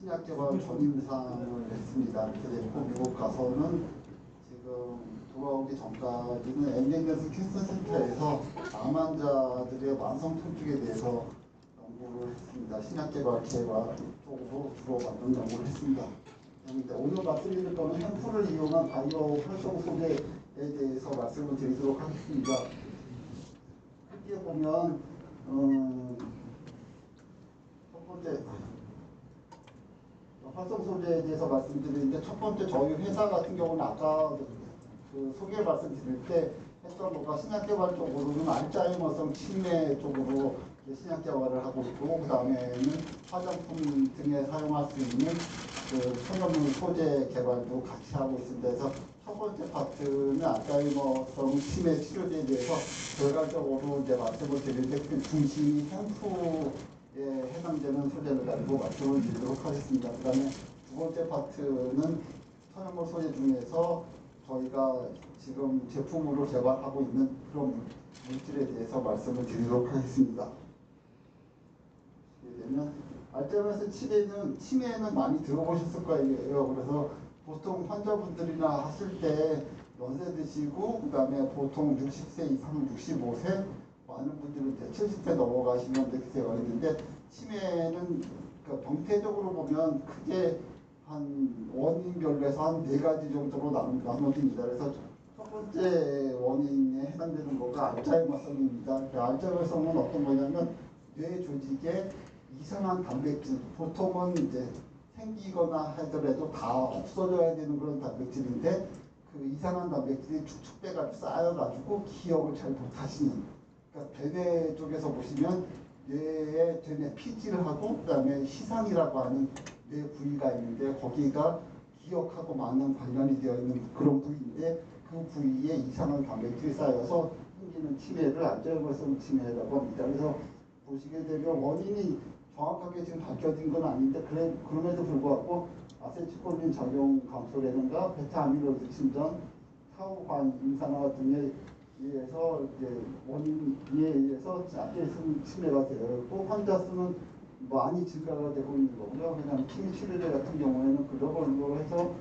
신약 개발 전임상을 했습니다. 그래서 미국 가서는 지금 돌아오기 전까지는 MNS 캔서 센터에서 암 환자들의 만성 통증에 대해서 연구를 했습니다. 신약 개발 쪽으로 주로 만든 연구를 했습니다. 오늘 말씀드릴 거는 햄프를 이용한 바이오 활성 소재에 대해서 말씀을 드리도록 하겠습니다. 크게 보면 첫 번째 활성 소재에 대해서 말씀드리는데, 첫 번째 저희 회사 같은 경우는 아까 그 소개 말씀드릴 때 했던 것과 신약 개발 쪽으로는 알츠하이머성 치매 쪽으로 신약 개발을 하고 있고, 그 다음에는 화장품 등에 사용할 수 있는 그 천연물 소재 개발도 같이 하고 있습니다. 그래서 첫 번째 파트는 알츠하이머성 치매 치료제에 대해서 결과적으로 이제 말씀을 드리는데, 그 중심이 햄프에 해당되는 소재를 가지고 말씀을 드리도록 하겠습니다. 그 다음에 두 번째 파트는 천연물 소재 중에서 저희가 지금 제품으로 개발하고 있는 그런 물질에 대해서 말씀을 드리도록 하겠습니다. 알츠하이머스 치매는 많이 들어보셨을 거예요. 그래서 보통 환자분들이나 하실 때 연세 드시고, 그 다음에 보통 60세 이상 65세, 많은 분들은 70세 넘어가시면 이렇게 되어 있는데, 치매는 그러니까 병태적으로 보면 크게 한 원인별로 해서 한 4가지 정도로 나눠집니다. 그래서 첫 번째 원인에 해당되는 거가 알츠하이머성입니다. 알츠하이머성은 어떤 거냐면 뇌 조직에 이상한 단백질, 보통은 이제 생기거나 하더라도 다 없어져야 되는 그런 단백질인데, 그 이상한 단백질이 축축돼가지고 쌓여가지고 기억을 잘 못하시는, 그러니까 대뇌 쪽에서 보시면 뇌에 대뇌 피질하고 그 다음에 시상이라고 하는 뇌 부위가 있는데, 거기가 기억하고 많은 관련이 되어 있는 그런 부위인데, 그 부위에 이상한 단백질이 쌓여서 생기는 치매를 알츠하이머성 치매라고 합니다. 그래서 보시게 되면 원인이 정확하게 지금 밝혀진 건 아닌데, 그럼에도 불구하고 아세틸콜린 작용 감소라든가 베타 아밀로이드 침전, 타우관 임산화 등에 의해서 이제 원인에 의해서 알츠하이머성 치매가 되었고, 환자 수는 많이 증가가 되고 있는 거고요. 그냥 치매 치료제 같은 경우에는 글로벌로 해서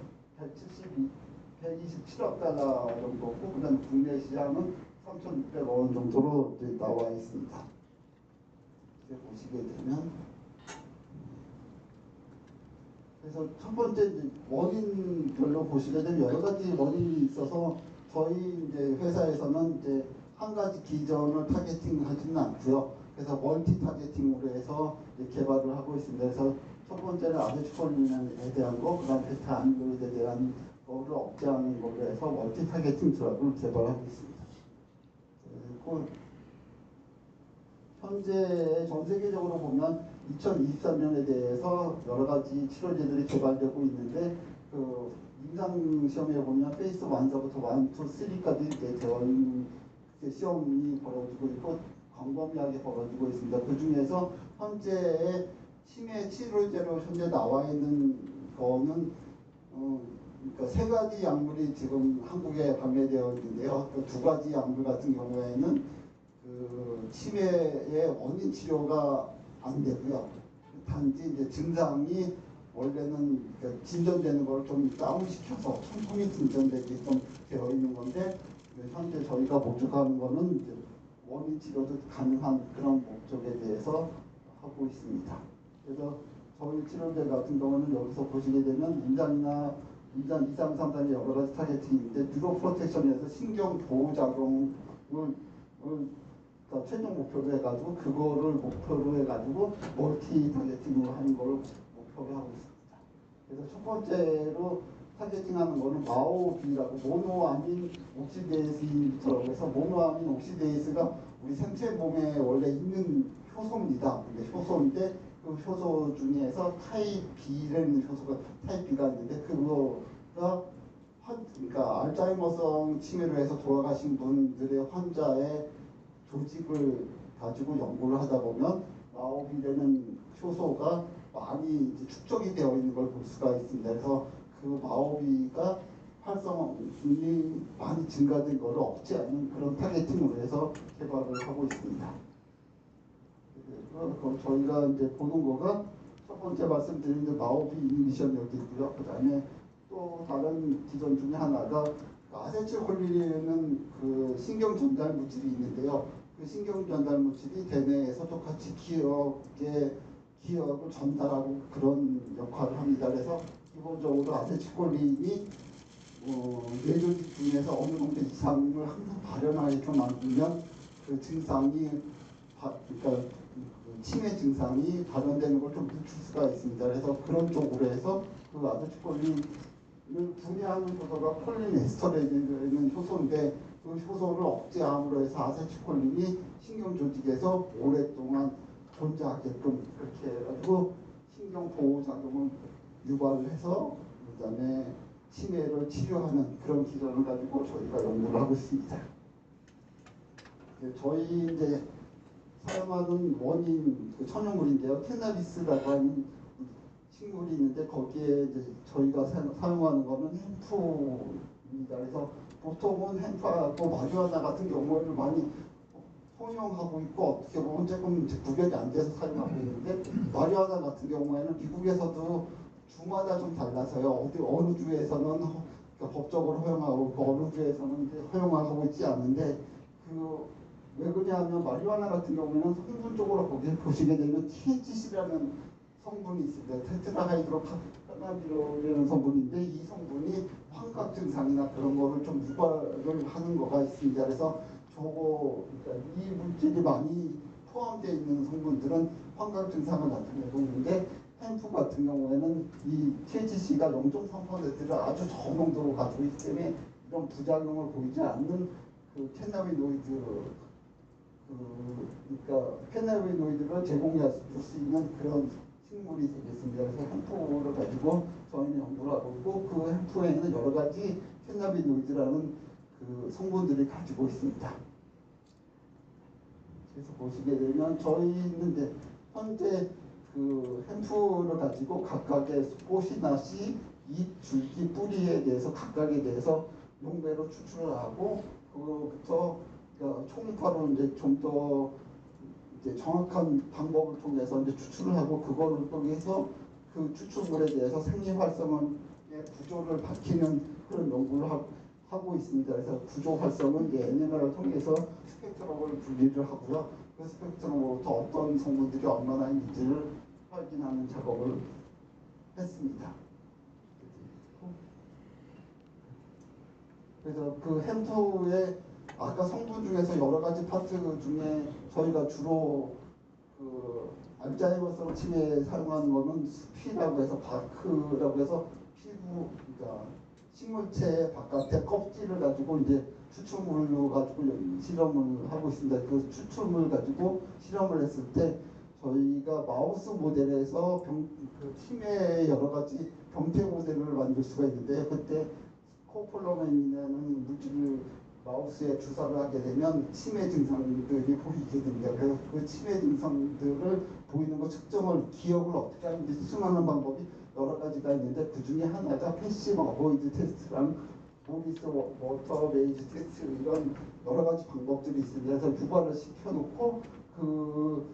127억 달러 정도고, 그다음 국내 시장은 3,600억 원 정도로 나와 있습니다. 보시게 되면, 그래서 첫 번째 원인별로 보시게 되면 여러 가지 원인이 있어서, 저희 이제 회사에서는 이제 한 가지 기전을 타겟팅하지는 않고요. 그래서 멀티 타겟팅으로 해서 개발을 하고 있습니다. 그래서 첫 번째는 아세틸콜린에 대한 거, 그다음 베타 아밀로이드에 대한 거를 억제하는 걸로 해서 멀티 타겟팅 드라그를 개발하고 있습니다. 그리고 현재 전 세계적으로 보면 2023년에 대해서 여러 가지 치료제들이 개발되고 있는데, 그 임상 시험에 보면 페이스 1서부터 1, 2, 3까지 되어 있는 시험이 벌어지고 있고, 광범위하게 벌어지고 있습니다. 그 중에서 현재의 치매 치료제로 현재 나와 있는 거는 그러니까 3가지 약물이 지금 한국에 판매되어 있는데요. 그 2가지 약물 같은 경우에는 그 치매의 원인 치료가 안 되고요. 단지 이제 증상이 원래는 진전되는 걸 좀 다운시켜서 천천히 진전되게끔 되어 있는 건데, 현재 저희가 목적하는 거는 이제 원인 치료도 가능한 그런 목적에 대해서 하고 있습니다. 그래서 저희 치료제 같은 경우는 여기서 보시게 되면 임상 2, 3, 3단의 여러 가지 타겟팅인데, 뉴로 프로텍션에서 신경 보호작용을 최종 목표로 해가지고, 그거를 목표로 해가지고 멀티 타겟팅으로 하는 걸 목표로 하고 있습니다. 그래서 첫 번째로 타겟팅하는 거는 마오비라고, 모노아민 옥시데이스 인히비터라고 해서, 모노아민 옥시데이스가 우리 생체 몸에 원래 있는 효소입니다. 근데 효소인데, 그 효소 중에서 타입 B라는 효소가 타입 B가 있는데, 그거가 그러니까 알츠하이머성 치매로 해서 돌아가신 분들의 환자의 조직을 가지고 연구를 하다 보면 마오비라는 효소가 많이 이제 축적이 되어 있는 걸 볼 수가 있습니다. 그래서 그 마오비가 활성이 많이 증가된 것을 억제하는 그런 타겟팅으로 해서 개발을 하고 있습니다. 저희가 이제 보는 거가 첫 첫 번째 말씀드린 마오비 이니션 여기 있고요. 그 다음에 또 다른 기전 중에 하나가 아세틸콜린은 그 신경 전달 물질이 있는데요. 그 신경 전달 물질이 대뇌에서 똑같이 기억을 전달하고 그런 역할을 합니다. 그래서 기본적으로 아세틸콜린이 뇌조직 중에서 어느 정도 이상을 항상 발현하게끔 만들면 그 증상이 그러니까 그 치매 증상이 발현되는 걸 좀 늦출 수가 있습니다. 그래서 그런 쪽으로 해서 그 아세틸콜린을 분해하는 효소가 콜린에스터레이라는 효소인데 그 효소를 억제함으로 해서 아세틸콜린이 신경 조직에서 오랫동안 존재하게끔 그렇게 해가지고 신경 보호 작용을 유발을 해서 그다음에 치매를 치료하는 그런 기전을 가지고 저희가 연구를 하고 있습니다. 저희 이제 사용하는 원인 그 천연물인데요. 캐나비스라고 하는 식물이 있는데 거기에 이제 저희가 사용하는 거는 햄프입니다. 그래서 보통은 햄프하고 마리화나 같은 경우를 많이 혼용하고 있고 어떻게 보면 조금 구별이 안 돼서 사용하고 있는데 마리화나 같은 경우에는 미국에서도 주마다 좀 달라서요. 어느 주에서는 법적으로 허용하고 있고 어느 주에서는 이제 허용하고 있지 않는데 왜 그러냐면 마리화나 같은 경우에는 성분적으로 보시게 되면 THC라는 성분이 있습니다. 테트라하이드로카나비노라는 성분인데 이 성분이 환각 증상이나 그런 거를 좀 유발을 하는 거가 있습니다. 그래서 그러니까 이 물질이 많이 포함되어 있는 성분들은 환각 증상을 나타내고 있는데 햄프 같은 경우에는 이 THC가 0.3%를 아주 저농도로 가지고 있기 때문에 이런 부작용을 보이지 않는 그 캐나비노이드 그러니까 캐나비노이드를 제공할 수 있는 그런 식물이 되겠습니다. 그래서 햄프를 가지고 저희는 연구를 하고 있고 그 햄프에는 여러 가지 캐나비노이드라는 그 성분들이 가지고 있습니다. 그래서 보시게 되면 저희는 이제 현재 그 햄프를 가지고 각각의 꽃이나 씨, 잎, 줄기, 뿌리에 대해서 각각에 대해서 용매로 추출을 하고 그거부터 총파로 이제 좀 더 이제 정확한 방법을 통해서 이제 추출을 하고 그거를 통해서 그 추출물에 대해서 생리 활성의 구조를 밝히는 그런 연구를 하고 있습니다. 그래서 구조 활성은 이제 NMR을 통해서 스펙트럼을 분리를 하고요. 그 스펙트럼으로부터 어떤 성분들이 얼마나 있는지를 확인하는 작업을 했습니다. 그래서 그 햄프의 아까 성분 중에서 여러 가지 파트 중에 저희가 주로 그 알츠하이머성 치매에 사용하는 거는 스피라고 해서 바크라고 해서 피부 그러니까 식물체 바깥에 껍질을 가지고 이제 추출물로 가지고 실험을 하고 있습니다. 그 추출물 가지고 실험을 했을 때 저희가 마우스 모델에서 그 치매의 여러 가지 병태 모델을 만들 수가 있는데 그때 코폴라멘이라는 물질을 마우스에 주사를 하게 되면 치매 증상들이 보이게 됩니다. 그래서 그 치매 증상들을 보이는 거 측정을 기억을 어떻게 하는지 수많은 방법이 여러 가지가 있는데 그 중에 하나가 패시브 어보이드 테스트랑 모리스 워터 베이즈 테스트 이런 여러 가지 방법들이 있습니다. 그래서 유발을 시켜놓고 그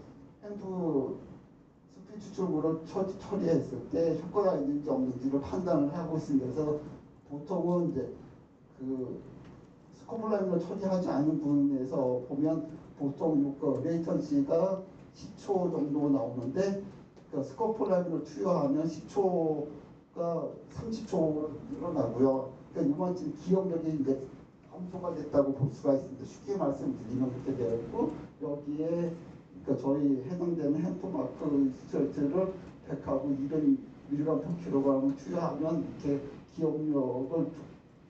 햄프 스피 추출물을 처리했을 때 효과가 있는지 없는지를 판단을 하고 있습니다. 그래서 보통은 이제 그 스코폴라민을 처리하지 않은 분에서 보면 보통 그 레이턴시가 10초 정도 나오는데 그 스코폴라민을 투여하면 10초가 30초로 늘어나고요. 그러니까 이번 기억력이 이제 감소가 됐다고 볼 수가 있습니다. 쉽게 말씀드리면 그렇게 되었고 여기에 그러니까 저희 해당되는 햄프마크 스트레이트를 100하고 200mg/kg을 투여하면 이렇게 기억력을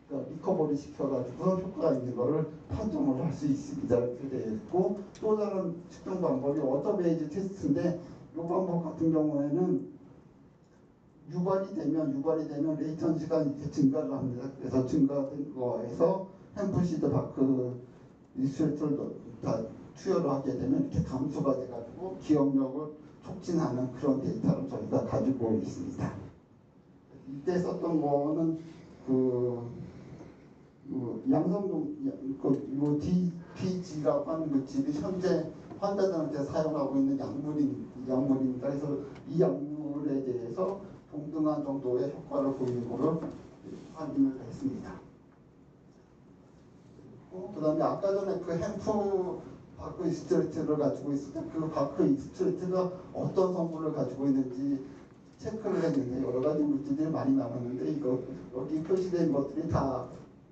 그러니까 리커버리 시켜가지고 효과가 있는 것을 판정을 할 수 있습니다. 이렇게 되어 있고 또 다른 측정 방법이 워터베이즈 테스트인데 이 방법 같은 경우에는 유발이 되면 레이턴 시간이 이렇게 증가를 합니다. 그래서 증가된 거에서 햄프시드 바크 리스트레이터를 다 투여를 하게 되면 이렇게 감소가 돼가지고 기억력을 촉진하는 그런 데이터를 저희가 가지고 있습니다. 이때 썼던 거는 양성동 DPG라고 하는 물질이 현재 환자들한테 사용하고 있는 약물입니다. 그래서 이 약물을 부분에 대해서 동등한 정도의 효과를 보이는 것을 확인을 했습니다. 그 다음에 아까 전에 그 햄프 바크 이스트레이트를 가지고 있을 때 그 바크 이스트레이트가 어떤 성분을 가지고 있는지 체크를 했는데 여러 가지 물질들이 많이 나왔는데 이거 여기 표시된 것들이 다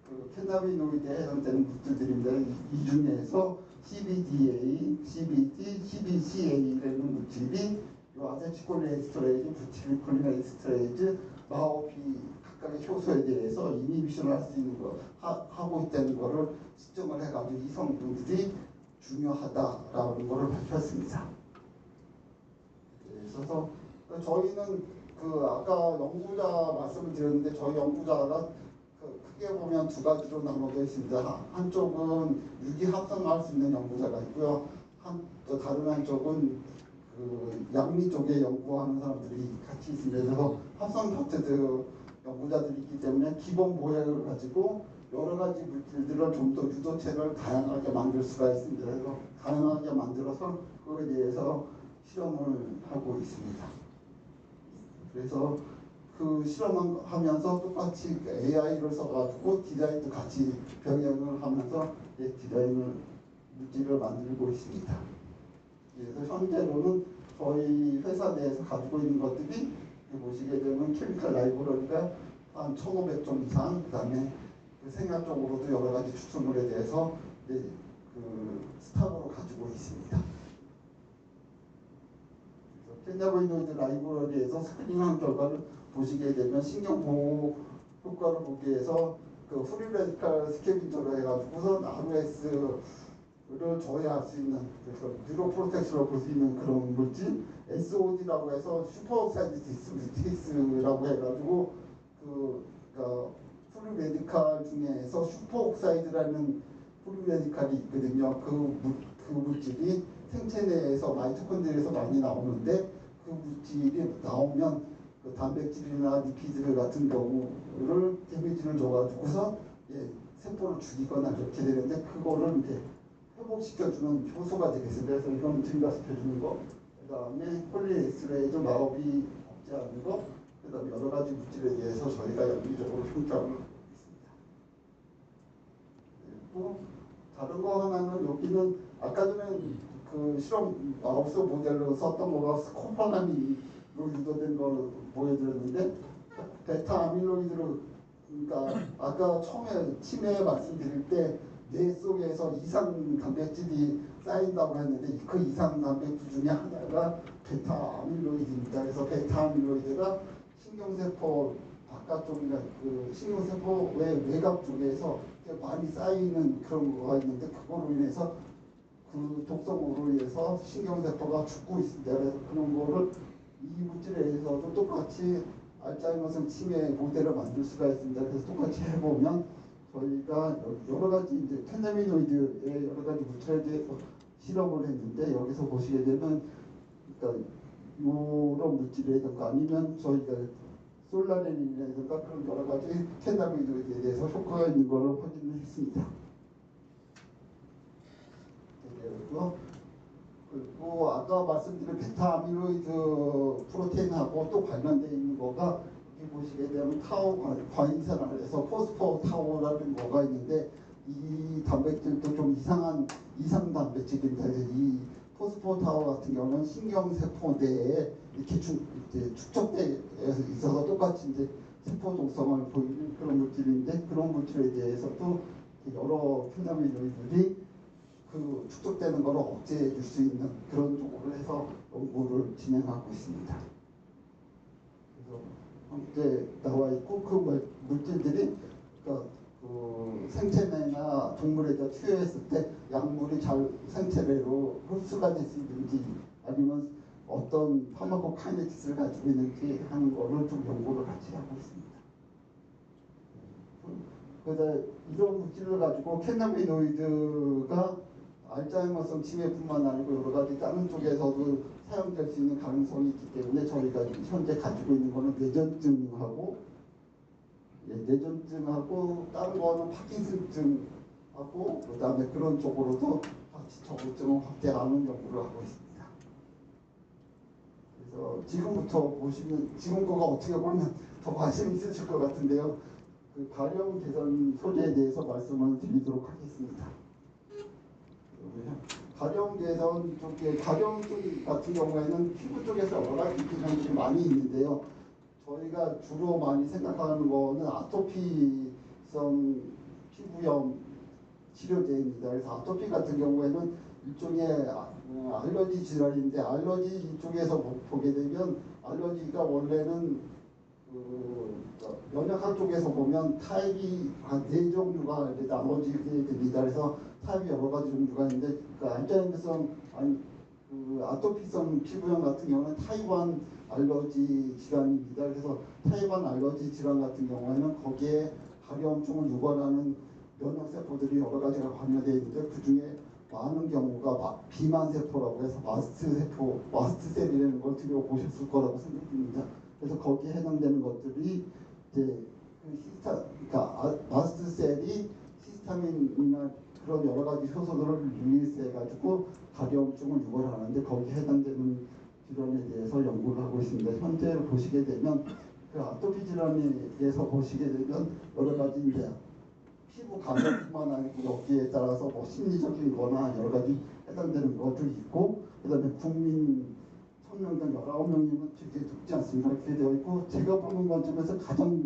그 캐나비노이드에 해당되는 물질들인데 이 중에서 CBDA, CBD, CBCA라는 물질이 이 아세틸콜린에스터레이즈, 부티릴콜린에스터레이즈, 마오피 각각의 효소에 대해서 이니비션을 할 수 있는 거 하고 있다는 거를 측정을 해가지고 이 성분들이 중요하다라는 것을 밝혔습니다. 그래서 저희는 그 아까 연구자 말씀을 드렸는데 저희 연구자가 크게 보면 두 가지로 나눠져 있습니다. 한쪽은 유기 합성할 수 있는 연구자가 있고요. 또 다른 한쪽은 그 양리 쪽에 연구하는 사람들이 같이 있습니다. 그래서 합성 파트드 연구자들이 있기 때문에 기본 모양을 가지고 여러 가지 물질들을 좀 더 유도체를 다양하게 만들 수가 있습니다. 그래서 다양하게 만들어서 그거에 대해서 실험을 하고 있습니다. 그래서 그 실험하면서 똑같이 AI를 써가지고 디자인도 같이 병행을 하면서 디자인을 물질을 만들고 있습니다. 그래서 현재로는 저희 회사 내에서 가지고 있는 것들이 보시게 되면 케미컬 라이브러리가 한 1,500종 이상, 그 다음에 그 생략적으로도 여러 가지 추출물에 대해서 그 스탁으로 가지고 있습니다. 캐나비노이드 라이브러리에서 스크린한 결과를 보시게 되면 신경보호 효과를 보기 위해서 그 프리레디칼 스캐빈저로 해가지고선 ROS를 저해할 수 있는, 그래서 뉴로프로텍스로 볼 수 있는 그런 물질 SOD라고 해서 슈퍼옥사이드 디스뮤티스라고 해가지고 프리레디칼 중에서 슈퍼옥사이드라는 프리레디칼이 있거든요. 그 물질이 생체 내에서 마이토콘드리아에서 많이 나오는데 그 물질이 나오면 그 단백질이나 리피드 같은 경우를 데미지를 줘가지고서 세포를 죽이거나 그렇게 되는데 그거를 이제 회복시켜주는 효소가 되겠습니다. 그래서 이건 증가시켜주는 거, 그 다음에 폴리에스테레이즈 마법이 억제하는 거, 그 다음에 여러 가지 물질에 대해서 저희가 연기적으로 평가를 하고 있습니다. 그리고 다른 거 하나는 여기는 아까 전에 그 실험 마우스 모델로 썼던 거가 스코폴라민으로 유도된 걸 보여드렸는데 베타 아밀로이드로, 그러니까 아까 처음에 치매 말씀드릴 때 뇌 속에서 이상 단백질이 쌓인다고 했는데 그 이상 단백질 중에 하나가 베타 아밀로이드입니다. 그래서 베타 아밀로이드가 신경세포 바깥쪽이나 그 신경세포 외곽 쪽에서 많이 쌓이는 그런 거가 있는데 그거로 인해서 그 독성으로 인해서 신경세포가 죽고 있습니다. 그래서 그런 거를 이 물질에 대해서도 똑같이 알츠하이머성 치매 모델을 만들 수가 있습니다. 그래서 똑같이 해보면 저희가 여러 가지 이제 캐나비노이드의 여러 가지 물질에 대해서 실험을 했는데 여기서 보시게 되면 그러니까 이런 물질이라든가 아니면 저희가 솔라렌이라든가 그런 여러 가지 캐나비노이드에 대해서 효과가 있는 것을 확인을 했습니다. 그리고 아까 말씀드린 베타 아밀로이드 프로테인하고 또 관련되어 있는 거가 여기 보시게 되면 타우 과잉산화에서 포스포 타우라는 거가 있는데 이 단백질도 좀 이상 단백질입니다. 이 포스포 타우 같은 경우는 신경세포 내에 이렇게 축적돼 있어서 똑같이 이제 세포 동성을 보이는 그런 물질인데 그런 물질에 대해서도 여러 캐나비노이드들이 그 축적되는 것을 억제해 줄 수 있는 그런 쪽으로 해서 연구를 진행하고 있습니다. 그래서 함께 나와 있고 그 물질들이 그 생체내나 동물에다 투여했을 때 약물이 잘 생체내로 흡수가 될 수 있는지 아니면 어떤 파마코카이네틱스를 가지고 있는지 하는 거를 좀 연구를 같이 하고 있습니다. 그래서 이런 물질을 가지고 캐나비노이드가 알츠하이머성 치매뿐만 아니고 여러 가지 다른 쪽에서도 사용될 수 있는 가능성이 있기 때문에 저희가 현재 가지고 있는 거는 뇌전증하고 다른 거는 파킨슨증하고 그 다음에 그런 쪽으로도 같이 저고증을 확대하는 연구를 하고 있습니다. 지금부터 보시면 지금 거가 어떻게 보면 더 관심 있으실 것 같은데요. 그 가령 개선 소재에 대해서 말씀을 드리도록 하겠습니다. 가령 개선 쪽에 가령 쪽 같은 경우에는 피부 쪽에서 여러 가지 기전들이 많이 있는데요. 저희가 주로 많이 생각하는 거는 아토피성 피부염 치료제입니다. 그래서 아토피 같은 경우에는 일종의 알러지 질환인데 알러지 쪽에서 보게 되면 알러지가 원래는 면역학 쪽에서 보면 타입이 한 4종류가 나눠지게 됩니다. 그래서 타입이 여러 가지 종류가 있는데 알츠하이머성 아토피성 피부염 같은 경우는 타입 1 알러지 질환입니다. 그래서 타입 1 알러지 질환 같은 경우에는 거기에 가려움증을 유발하는 면역세포들이 여러 가지가 관여되어 있는데 그 중에 많은 경우가 비만세포라고 해서 마스트세포, 마스트셀이라는 걸 들여보셨을 거라고 생각됩니다. 그래서 거기에 해당되는 것들이 이제 그러니까 마스트셀이 히스타민이나 그런 여러 가지 효소들을 릴리스해가지고 가려움증을 유발하는데 거기에 해당되는 질환에 대해서 연구를 하고 있습니다. 현재 보시게 되면 그 아토피 질환에서 보시게 되면 여러 가지 이제 피부 가려움뿐만 아니고 여기에 따라서 뭐 심리적인 거나 여러 가지 해당되는 것도 있고 그다음에 국민 1000명당 19명이면 되게 높지 않습니까? 이렇게 되어 있고 제가 보는 관점에서 가장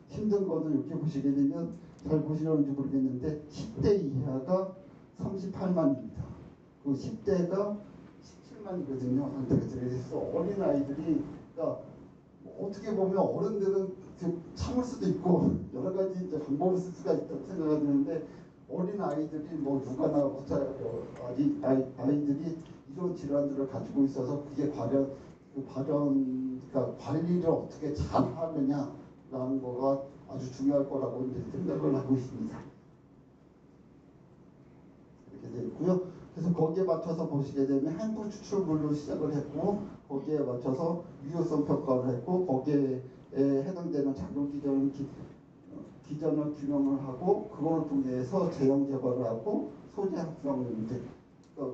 힘든 거는 이렇게 보시게 되면 잘 보시려는지 모르겠는데 10대 이하가 38만입니다. 그 10대가 17만이거든요. 그래서 어린아이들이 그러니까 어떻게 보면 어른들은 참을 수도 있고 여러 가지 이제 방법을 쓸 수가 있다고 생각이 드는데 어린 아이들이 뭐 육아나 아이들이 이런 질환들을 가지고 있어서 그게 그러니까 관리를 어떻게 잘 하느냐라는 거가 아주 중요할 거라고 이제 생각을 하고 있습니다. 이렇게 되어 있고요. 그래서 거기에 맞춰서 보시게 되면 햄프 추출물로 시작을 했고 거기에 맞춰서 유효성 평가를 했고 거기에 해당되는 작용 기전을 규명을 하고 그걸 통해서 제형 제거를 하고 소재 합성인데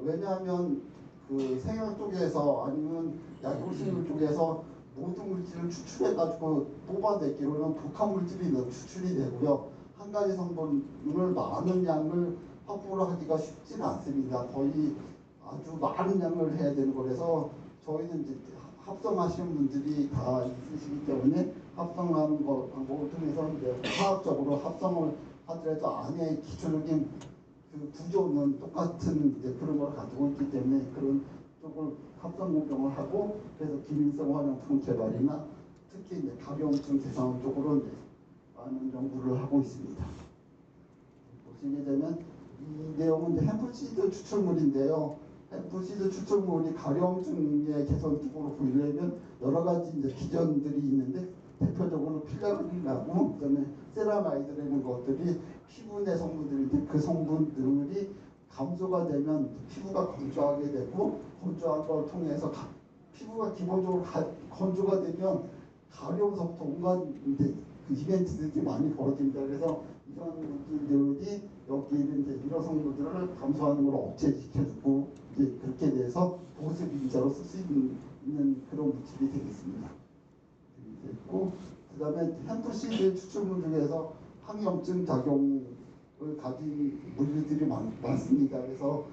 왜냐하면 그 생약 쪽에서 아니면 약효식물 쪽에서 모든 물질을 추출해가지고 뽑아내기로는 독한 물질이 추출이 되고요. 한 가지 성분을 많은 양을 확보를 하기가 쉽지는 않습니다. 거의 아주 많은 양을 해야 되는 거라서 저희는 이제 합성하시는 분들이 다 있으시기 때문에 합성하는 방법을 통해서 이제 화학적으로 합성을 하더라도 안에 기초적인 그 구조는 똑같은 이제 그런 걸 가지고 있기 때문에 그런 쪽을 합성 공정을 하고 그래서 기능성 화장품 개발이나 특히 이제 가벼움증 개선 쪽으로 이제 많은 연구를 하고 있습니다. 보시게 되면 이 내용은 이제 햄프시드 추출물인데요. 햄프시드 추출물이 가려움증의 개선 쪽으로 보이려면 여러 가지 이제 기전들이 있는데 대표적으로 필라그린하고 그다음에 세라마이드라는 것들이 피부 내 성분들인데 그 성분들이 감소가 되면 피부가 건조하게 되고 건조한 걸 통해서 피부가 기본적으로 건조가 되면 가려움서부터 온갖 이제 그 이벤트들이 많이 벌어집니다. 그래서 이런 것들이 여기는 이제 이런 성분들을 감소하는 걸 억제시켜주고 이제 그렇게 돼서 보습 인자로 쓸 수 있는 그런 물질이 되겠습니다. 있고 그다음에 햄프시드 추출물 중에서 항염증 작용을 가진 물질들이 많습니다. 그래서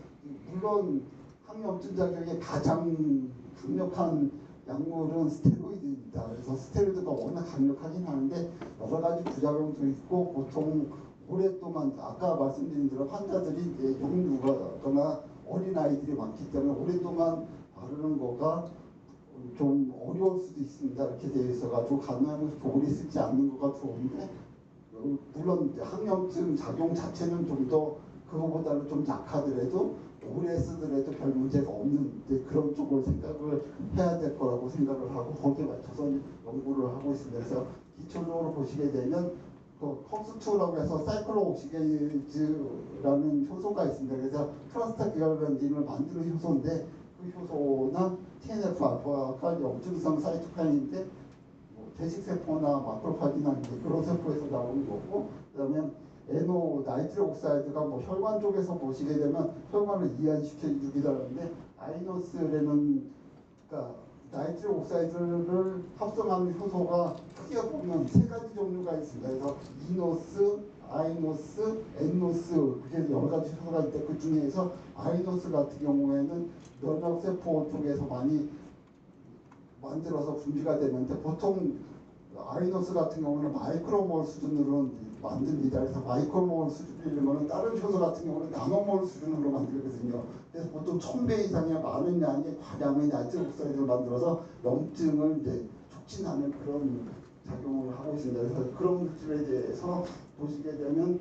물론 항염증 작용에 가장 강력한 약물은 스테로이드입니다. 그래서 스테로이드가 워낙 강력하긴 하는데 여러 가지 부작용도 있고 보통 오랫동안 아까 말씀드린 대로 환자들이 이제 영유아거나 어린아이들이 많기 때문에 오랫동안 바르는 거가 좀 어려울 수도 있습니다. 이렇게 되어 있어가지고 가능하면 오래 쓰지 않는 거가 좋은데 물론 항염증 작용 자체는 좀 더 그거보다는 좀 약하더라도 오래 쓰더라도 별 문제가 없는 그런 쪽을 생각을 해야 될 거라고 생각을 하고 거기에 맞춰서 연구를 하고 있습니다. 그래서 기초적으로 보시게 되면 그 컵스2라고 해서 사이클로옥시게이즈라는 효소가 있습니다. 그래서 프로스타글란딘을 만드는 효소인데 그 효소나 TNF-알파가 염증성 사이토카인인데 뭐 대식세포나 마크로파지나 그런 세포에서 나오는 거고 그다음에 NO 나이트릭 옥사이드가 뭐 혈관 쪽에서 보시게 되면 혈관을 이완시켜주기도 하는데 아이노스라는 그러니까 나이트릭 옥사이드를 합성하는 효소가 크게 보면 세 가지 종류가 있습니다. 그래서 이노스, 아이노스, 엔노스 그게 여러 가지 효소가 있는데 그 중에서 아이노스 같은 경우에는 면역세포 쪽에서 많이 만들어서 분비가 되는데 보통 아이노스 같은 경우는 마이크로몰 수준으로 만듭니다. 그래서 마이크로몰 수준이라는 거는 다른 효소 같은 경우는 나노몰 수준으로 만들거든요. 그래서 보통 1000배 이상의 많은 양의 과량의 나이트릭 옥사이드를 만들어서 염증을 이제 촉진하는 그런 작용을 하고 있습니다. 그래서 그런 물질에 대해서 보시게 되면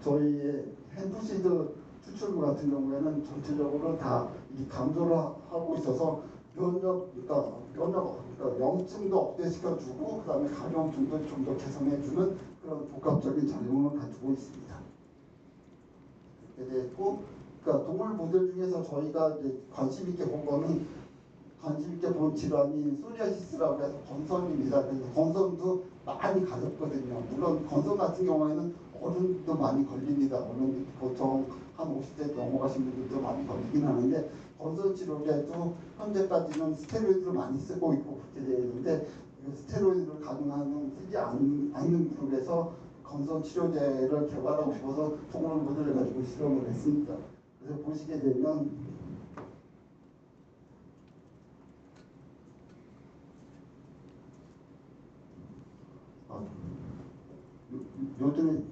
저희의 햄프시드 추출물 같은 경우에는 전체적으로 다 이 감소를 하고 있어서 그러니까 염증도 억제시켜주고 그다음에 간염증도 좀 더 개선해주는 그런 복합적인 작용을 가지고 있습니다. 그렇게 됐고, 그러니까 동물 모델 중에서 저희가 이제 관심 있게 본 거는 관심 있게 본 질환이 소리아시스라고 해서 건선입니다. 그래서 건선도 많이 가졌거든요. 물론 건선 같은 경우에는 어른도 많이 걸립니다. 어른 보통 한 50대 넘어가신 분들도 많이 걸리긴 하는데 건선 치료제도 현재까지는 스테로이드를 많이 쓰고 있고 그렇게 되어 있는데 스테로이드를 쓰지 않는 그룹에서 건선 치료제를 개발하고 싶어서 동물 모델을 가지고 실험을 했습니다. 그래서 보시게 되면 요즘에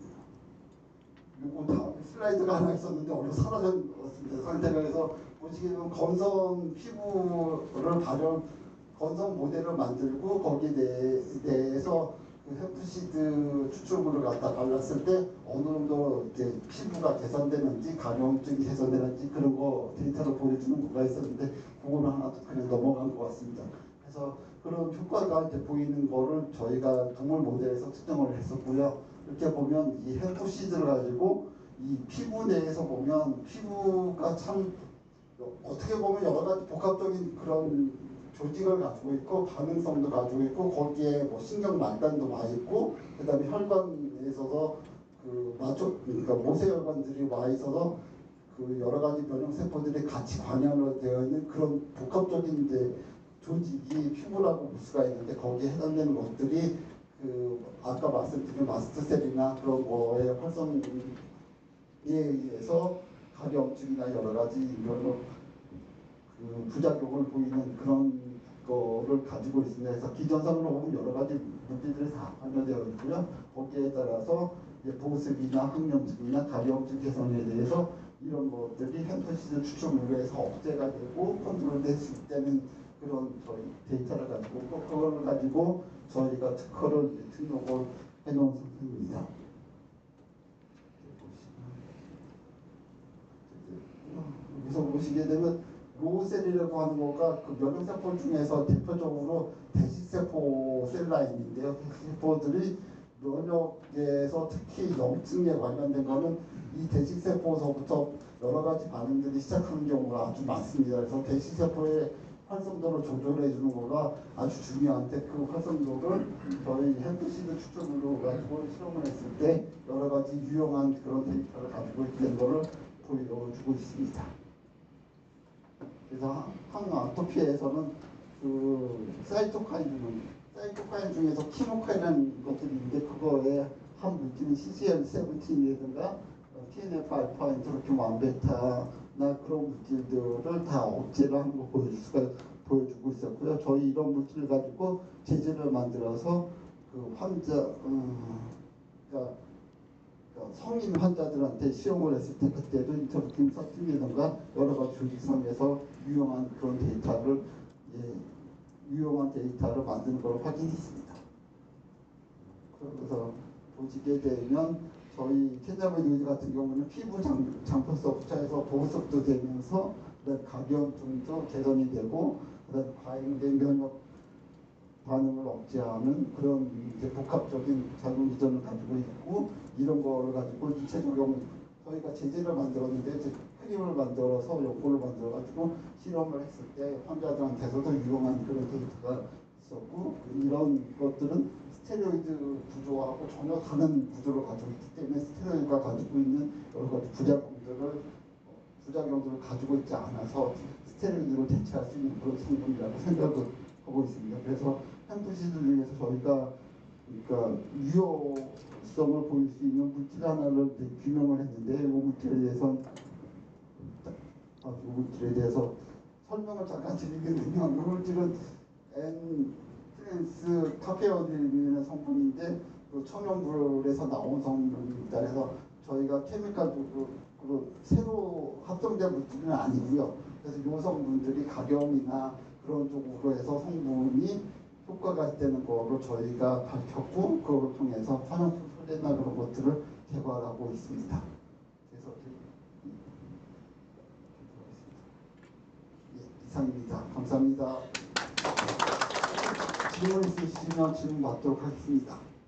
요거 다 슬라이드가 하나 있었는데 어디서 사라졌습니다. 상태가. 그래서 보시게 되면 건선 피부를 건선 모델을 만들고 거기에 대해서 그 햄프시드 추출물을 갖다 발랐을 때 어느 정도 이제 피부가 개선되는지 간염증이 개선되는지 그런 거 데이터를 보여주는 거가 있었는데 그거는 하나 그냥 넘어간 것 같습니다. 그래서 그런 효과가 이제 보이는 거를 저희가 동물 모델에서 측정을 했었고요. 이렇게 보면 이 햄프시드를 가지고 이 피부 내에서 보면 피부가 참 어떻게 보면 여러 가지 복합적인 그런 조직을 가지고 있고 반응성도 가지고 있고 거기에 뭐 신경 말단도 와 있고 그다음에 혈관에 있어서 그러니까 모세혈관들이 와 있어서 그 여러 가지 면역 세포들이 같이 관여로 되어 있는 그런 복합적인 이제 조직이 피부라고 볼 수가 있는데 거기에 해당되는 것들이 아까 말씀드린 마스트셀이나 그런 거의 활성에 의해서 간염증이나 여러 가지 부작용을 보이는 그런 거를 가지고 있습니다. 그래서 기전상으로 보면 여러 가지 물질들이 다 관여되어 있고요. 거기에 따라서 보습이나 항염증이나 간염증 개선에 대해서 이런 것들이 햄프시드 추출물로 해서 억제가 되고 컨트롤될 수 있다는 그런 저희 데이터를 가지고 또 그걸 가지고 저희가 특허를 등록을 해놓은 상태입니다. 여기서 보시게 되면 로우셀이라고 하는 거가 그 면역세포 중에서 대표적으로 대식세포 셀 라인인데요. 대식세포들이 면역에서 특히 염증에 관련된 거는 이 대식세포서부터 여러 가지 반응들이 시작하는 경우가 아주 많습니다. 그래서 대식세포의 활성도를 조절해 주는 거가 아주 중요한데 그 활성도를 저희 햄프시드 추출물로 가지고 실험을 했을 때 여러 가지 유용한 그런 데이터를 가지고 있는 거를 보여주고 있습니다. 그래서 항아토피에서는 사이토카인 중에서 키모카인이라는 것들이 있는데 그거에 한 물질인 CCL17이라든가 TNF-알파 인터로킨 1베타나 그런 물질들을 다 억제를 하는 거 보여주고 있었고요. 저희 이런 물질을 가지고 제제를 만들어서 그 환자 그러니까 성인 환자들한테 시험을 했을 때 그때도 인터뷰팅 서팅이라든가 여러 가지 조직성에서 유용한 데이터를 만드는 걸 확인했습니다. 그래서 보시게 되면 저희 캐나비노이드 같은 경우는 피부 장표서부터 해서 보습도 되면서 각염증도 개선이 되고 그다음 과잉된 면역 반응을 억제하는 그런 이제 복합적인 작용 이전을 가지고 있고 이런 거를 가지고 이체 적용 저희가 제제를 만들었는데 이제 크림을 만들어서 연고를 만들어 가지고 실험을 했을 때 환자들한테서도 유용한 그런 데이터가 있었고 이런 것들은 스테로이드 구조하고 전혀 다른 구조를 가지고 있기 때문에 스테로이드가 가지고 있는 여러 가지 부작용들을 부작용들을 가지고 있지 않아서 스테로이드로 대체할 수 있는 그런 성분이라고 생각을 하고 있습니다. 그래서 햄프시드 중에서 저희가 그러니까 유효성을 보일 수 있는 물질 하나를 규명을 했는데 이 물질에 대해서 설명을 잠깐 드리겠는데요. 이 물질은 N-플랜스 카페오닐이라는 성분인데 그 천연물에서 나온 성분입니다. 그래서 저희가 케미칼적으로 새로 합성된 물질은 아니고요. 그래서 이 성분들이 각염이나 그런 쪽으로 해서 성분이 효과가 있다는 거로 저희가 밝혔고 그걸 통해서 화장품 소재나 그런 것들을 개발하고 있습니다. 그래서 이상입니다. 감사합니다. 질문 있으시면 질문 받도록 하겠습니다.